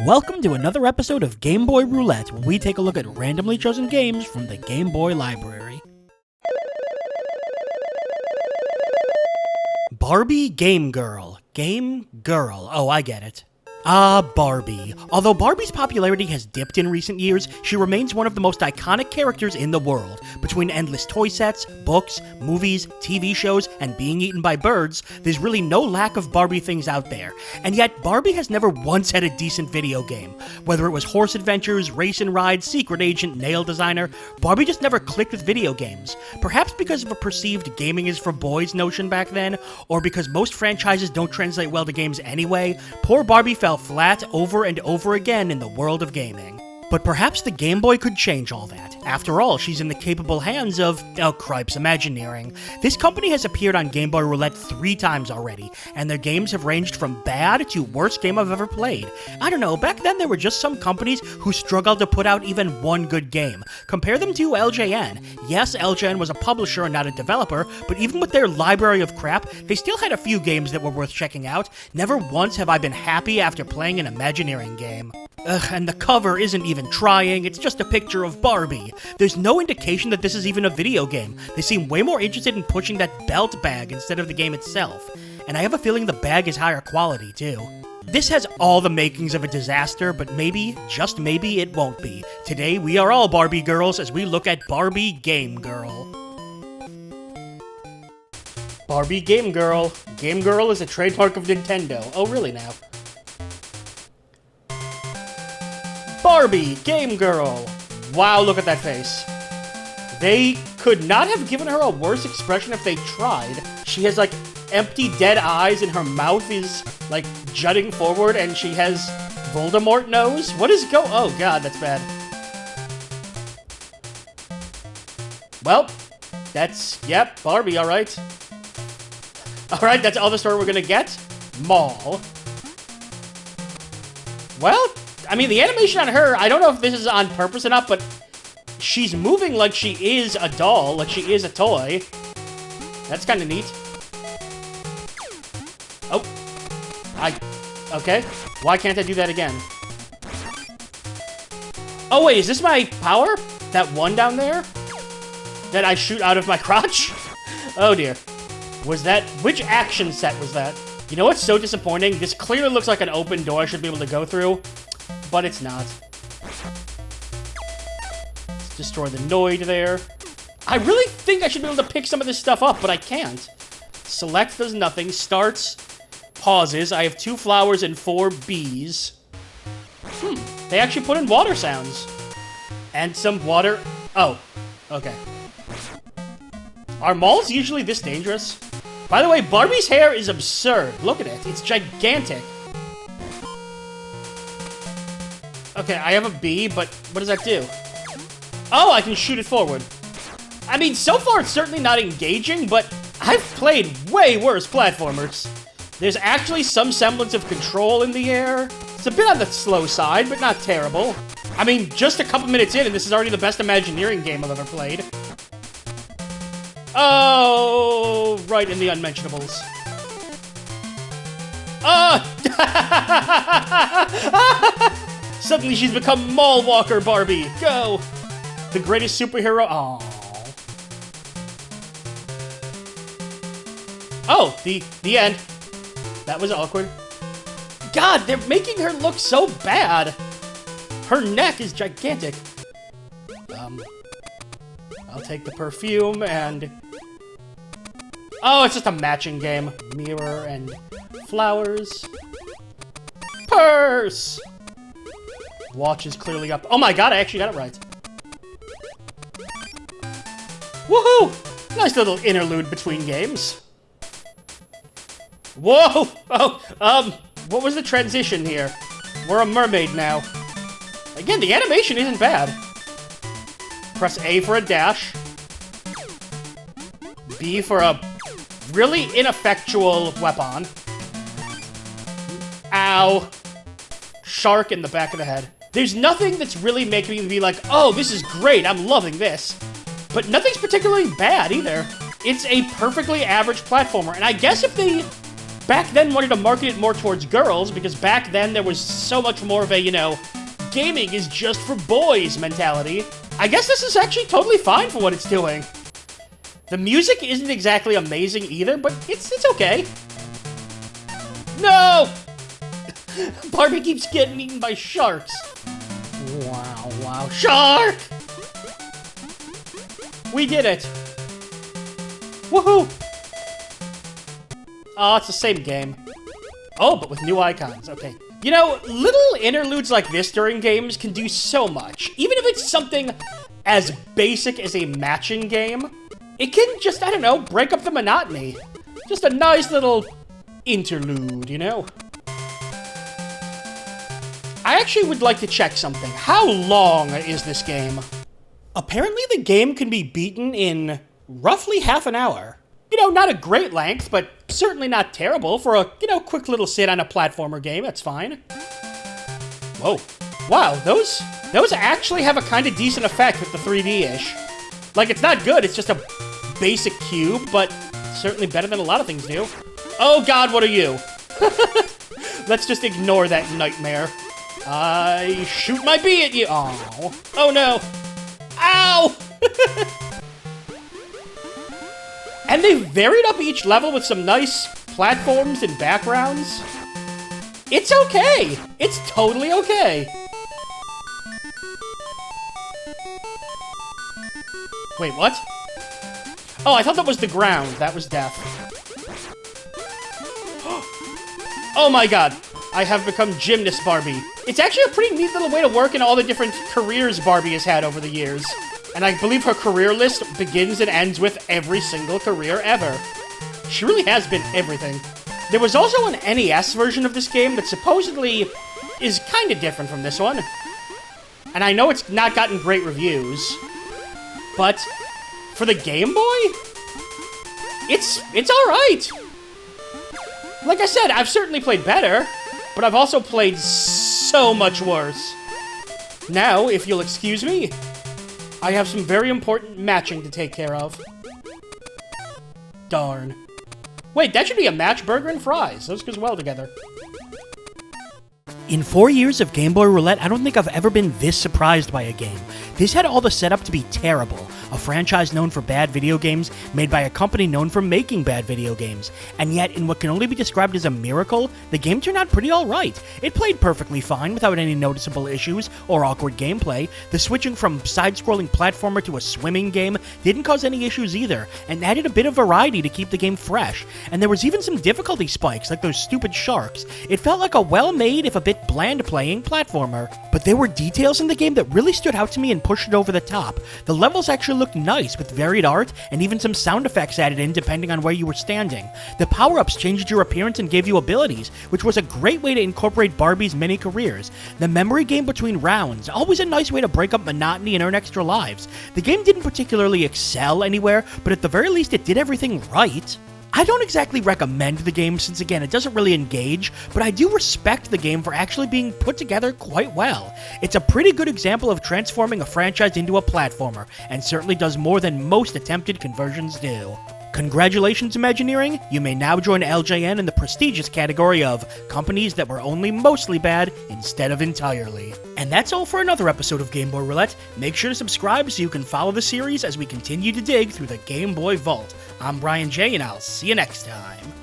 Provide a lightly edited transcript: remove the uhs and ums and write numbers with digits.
Welcome to another episode of Game Boy Roulette, where we take a look at randomly chosen games from the Game Boy library. Barbie Game Girl. Game Girl. Oh, I get it. Barbie. Although Barbie's popularity has dipped in recent years, she remains one of the most iconic characters in the world. Between endless toy sets, books, movies, TV shows, and being eaten by birds, there's really no lack of Barbie things out there. And yet, Barbie has never once had a decent video game. Whether it was Horse Adventures, Race and Ride, Secret Agent, Nail Designer, Barbie just never clicked with video games. Perhaps because of a perceived gaming is for boys notion back then, or because most franchises don't translate well to games anyway, poor Barbie fell flat over and over again in the world of gaming. But perhaps the Game Boy could change all that. After all, she's in the capable hands of, cripes, Imagineering. This company has appeared on Game Boy Roulette 3 times already, and their games have ranged from bad to worst game I've ever played. I don't know, back then there were just some companies who struggled to put out even one good game. Compare them to LJN. Yes, LJN was a publisher and not a developer, but even with their library of crap, they still had a few games that were worth checking out. Never once have I been happy after playing an Imagineering game. And the cover isn't even trying, it's just a picture of Barbie. There's no indication that this is even a video game. They seem way more interested in pushing that belt bag instead of the game itself. And I have a feeling the bag is higher quality, too. This has all the makings of a disaster, but maybe, just maybe, it won't be. Today, we are all Barbie girls as we look at Barbie Game Girl. Barbie Game Girl. Game Girl is a trademark of Nintendo. Oh, really now? Barbie Game Girl. Wow, look at that face. They could not have given her a worse expression if they tried. She has, like, empty, dead eyes, and her mouth is, like, jutting forward, and she has Voldemort nose. What is Oh, God, that's bad. Well, yep, Barbie, alright. Alright, that's all the story we're gonna get. Mall. Well, I mean, the animation on her, I don't know if this is on purpose or not, but she's moving like she is a doll, like she is a toy. That's kind of neat. Oh. Okay. Why can't I do that again? Oh, wait, is this my power? That one down there? That I shoot out of my crotch? Oh, dear. Which action set was that? You know what's so disappointing? This clearly looks like an open door I should be able to go through. But it's not. Let's destroy the Noid there. I really think I should be able to pick some of this stuff up, but I can't. Select does nothing. Starts. Pauses. I have 2 flowers and 4 bees. They actually put in water sounds. And some water... Oh. Okay. Are malls usually this dangerous? By the way, Barbie's hair is absurd. Look at it. It's gigantic. Okay, I have a bee, but what does that do? Oh, I can shoot it forward. I mean, so far it's certainly not engaging, but I've played way worse platformers. There's actually some semblance of control in the air. It's a bit on the slow side, but not terrible. I mean, just a couple minutes in, and this is already the best Imagineering game I've ever played. Oh, right in the unmentionables. Suddenly she's become Mall Walker Barbie. Go! The greatest superhero. Aww. Oh, the end. That was awkward. God, they're making her look so bad. Her neck is gigantic. I'll take the perfume and... Oh, it's just a matching game. Mirror and flowers. Purse! Watch is clearly up. Oh my god, I actually got it right. Woohoo! Nice little interlude between games. Whoa! Oh, what was the transition here? We're a mermaid now. Again, the animation isn't bad. Press A for a dash. B for a really ineffectual weapon. Ow. Shark in the back of the head. There's nothing that's really making me be like, oh, this is great, I'm loving this. But nothing's particularly bad either. It's a perfectly average platformer, and I guess if they back then wanted to market it more towards girls, because back then there was so much more of a, gaming is just for boys mentality. I guess this is actually totally fine for what it's doing. The music isn't exactly amazing either, but it's okay. No! Barbie keeps getting eaten by sharks. Wow. Shark! We did it. Woohoo! Oh, it's the same game. Oh, but with new icons. Okay. Little interludes like this during games can do so much. Even if it's something as basic as a matching game, it can just, break up the monotony. Just a nice little interlude, I actually would like to check something. How long is this game? Apparently the game can be beaten in roughly half an hour. Not a great length, but certainly not terrible for a, quick little sit on a platformer game. That's fine. Whoa. Wow, those actually have a kind of decent effect with the 3D-ish. Like, it's not good, it's just a basic cube, but certainly better than a lot of things do. Oh god, what are you? Let's just ignore that nightmare. I shoot my bee at you. Oh no. Ow! And they varied up each level with some nice platforms and backgrounds. It's okay. It's totally okay. Wait, what? Oh, I thought that was the ground. That was death. Oh my god. I have become Gymnast Barbie. It's actually a pretty neat little way to work in all the different careers Barbie has had over the years. And I believe her career list begins and ends with every single career ever. She really has been everything. There was also an NES version of this game that supposedly is kind of different from this one. And I know it's not gotten great reviews, but for the Game Boy, it's alright. Like I said, I've certainly played better, but I've also played so much worse. Now, if you'll excuse me, I have some very important matching to take care of. Darn. Wait, that should be a match burger and fries. Those goes well together. In 4 years of Game Boy Roulette, I don't think I've ever been this surprised by a game. This had all the setup to be terrible. A franchise known for bad video games, made by a company known for making bad video games. And yet, in what can only be described as a miracle, the game turned out pretty alright. It played perfectly fine without any noticeable issues or awkward gameplay. The switching from side-scrolling platformer to a swimming game didn't cause any issues either, and added a bit of variety to keep the game fresh. And there was even some difficulty spikes, like those stupid sharks. It felt like a well-made, if a bit bland-playing platformer. But there were details in the game that really stood out to me and pushed it over the top. The levels actually looked nice, with varied art and even some sound effects added in depending on where you were standing. The power-ups changed your appearance and gave you abilities, which was a great way to incorporate Barbie's many careers. The memory game between rounds, always a nice way to break up monotony and earn extra lives. The game didn't particularly excel anywhere, but at the very least it did everything right. I don't exactly recommend the game since, again, it doesn't really engage, but I do respect the game for actually being put together quite well. It's a pretty good example of transforming a franchise into a platformer, and certainly does more than most attempted conversions do. Congratulations, Imagineering! You may now join LJN in the prestigious category of companies that were only mostly bad instead of entirely. And that's all for another episode of Game Boy Roulette. Make sure to subscribe so you can follow the series as we continue to dig through the Game Boy Vault. I'm BrianJ, and I'll see you next time.